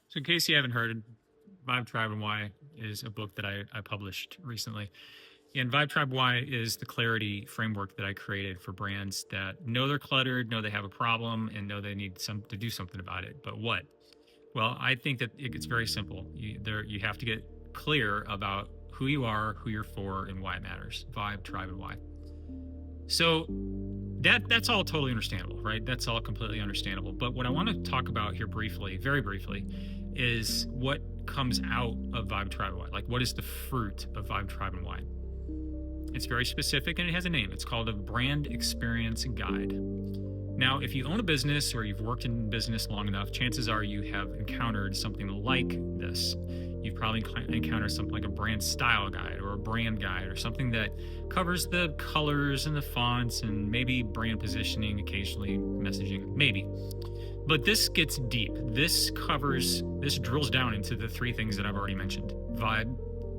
So, in case you haven't heard, Vibe Tribe and Why is a book that I published recently. And Vibe Tribe Why is the clarity framework that I created for brands that know they're cluttered, know they have a problem, and know they need to do something about it. But what? Well, I think that it's very simple. You have to get clear about who you are, who you're for, and why it matters. Vibe, tribe, and why. So that's all totally understandable, right? That's all completely understandable. But what I want to talk about here briefly, very briefly, is what comes out of Vibe Tribe and Why. Like, what is the fruit of Vibe Tribe and Why? It's very specific and it has a name. It's called a brand experience guide. Now, if you own a business or you've worked in business long enough, chances are you have encountered something like this. You've probably encountered something like a brand style guide or a brand guide or something that covers the colors and the fonts and maybe brand positioning, occasionally messaging, maybe. But this gets deep. This drills down into the three things that I've already mentioned. Vibe,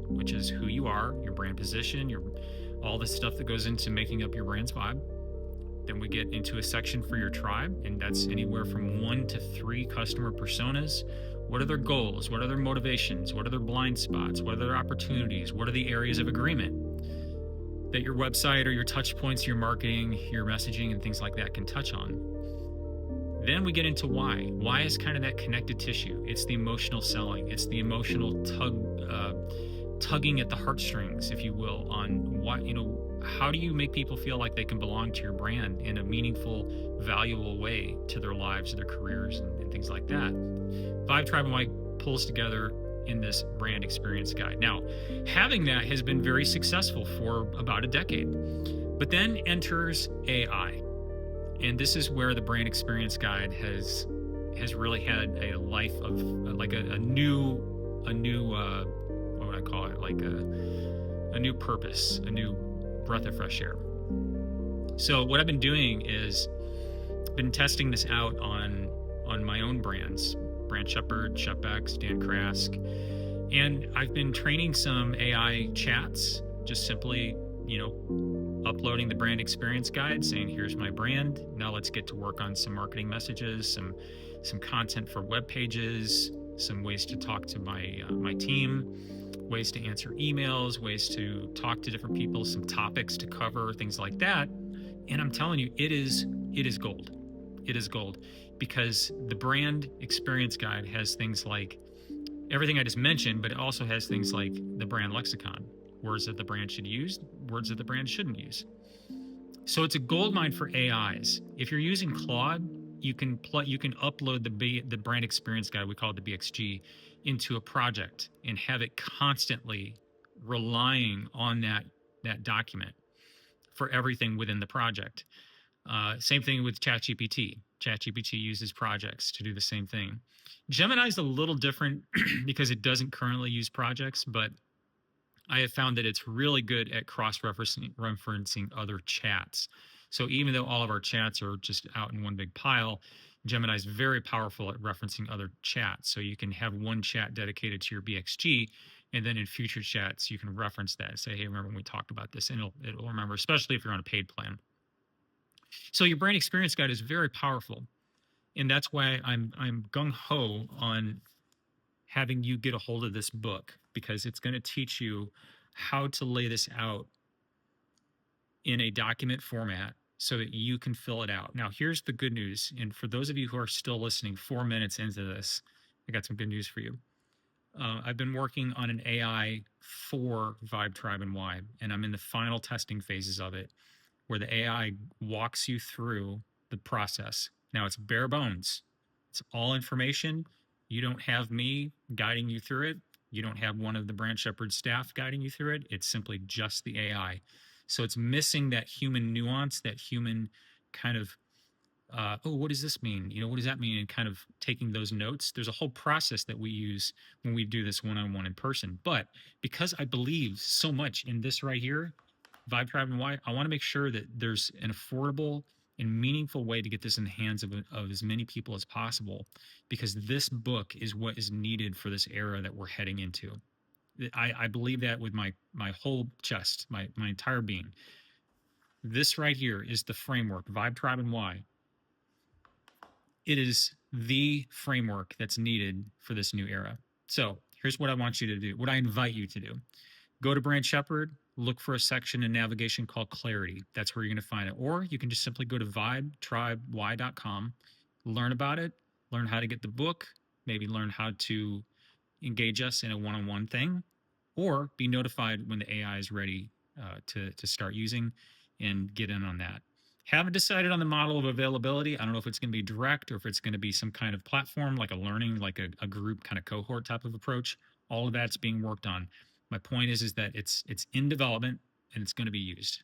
which is who you are, your brand position, all the stuff that goes into making up your brand's vibe. Then we get into a section for your tribe, and that's anywhere from 1 to 3 customer personas. What are their goals? What are their motivations? What are their blind spots? What are their opportunities? What are the areas of agreement that your website or your touch points, your marketing, your messaging, and things like that can touch on? Then we get into why. Why is kind of that connective tissue. It's the emotional selling. It's the emotional tugging at the heartstrings, if you will, on what, how do you make people feel like they can belong to your brand in a meaningful, valuable way to their lives, their careers, and things like that. Vibe Tribe and Why pulls together in this brand experience guide. Now, having that has been very successful for about a decade. But then enters AI. And this is where the brand experience guide has really had a life of like a new what would I call it? Like a new purpose, a new breath of fresh air. So what I've been doing is been testing this out on my own brands, Brand Shepherd, ShepX, Dan Krask, and I've been training some AI chats, just simply, uploading the brand experience guide, saying, here's my brand. Now let's get to work on some marketing messages, some content for web pages, some ways to talk to my team, ways to answer emails, ways to talk to different people, some topics to cover, things like that. And I'm telling you, it is gold. It is gold, because the brand experience guide has things like everything I just mentioned, but it also has things like the brand lexicon, words that the brand should use, words that the brand shouldn't use. So it's a goldmine for AIs. If you're using Claude, you can upload the brand experience guide, we call it the BXG, into a project and have it constantly relying on that document for everything within the project. Same thing with ChatGPT. ChatGPT uses projects to do the same thing. Gemini is a little different because it doesn't currently use projects, but I have found that it's really good at cross-referencing other chats. So even though all of our chats are just out in one big pile, Gemini is very powerful at referencing other chats. So you can have one chat dedicated to your BXG, and then in future chats, you can reference that and say, hey, remember when we talked about this? And it'll remember, especially if you're on a paid plan. So your brand experience guide is very powerful. And that's why I'm gung-ho on having you get a hold of this book, because it's going to teach you how to lay this out in a document format so that you can fill it out. Now, here's the good news. And for those of you who are still listening 4 minutes into this, I got some good news for you. I've been working on an AI for Vibe Tribe and Why, and I'm in the final testing phases of it, where the AI walks you through the process. Now, it's bare bones. It's all information. You don't have me guiding you through it. You don't have one of the Brand Shepherd staff guiding you through it. It's simply just the AI. So it's missing that human nuance, that human kind of, what does this mean? What does that mean? And kind of taking those notes. There's a whole process that we use when we do this one-on-one in person. But because I believe so much in this right here, Vibe Tribe and Why, I want to make sure that there's an affordable and meaningful way to get this in the hands of as many people as possible, because this book is what is needed for this era that we're heading into. I believe that with my whole chest, my entire being. This right here is the framework, Vibe Tribe and Why. It is the framework that's needed for this new era. So here's what I want you to do, what I invite you to do. Go to Brand Shepherd, look for a section in navigation called Clarity. That's where you're going to find it. Or you can just simply go to vibetribey.com, learn about it, learn how to get the book, maybe learn how to engage us in a one-on-one thing, or be notified when the AI is ready to start using and get in on that. Haven't decided on the model of availability. I don't know if it's going to be direct or if it's going to be some kind of platform, like a learning, like a group kind of cohort type of approach. All of that's being worked on. My point is that it's in development and it's going to be used.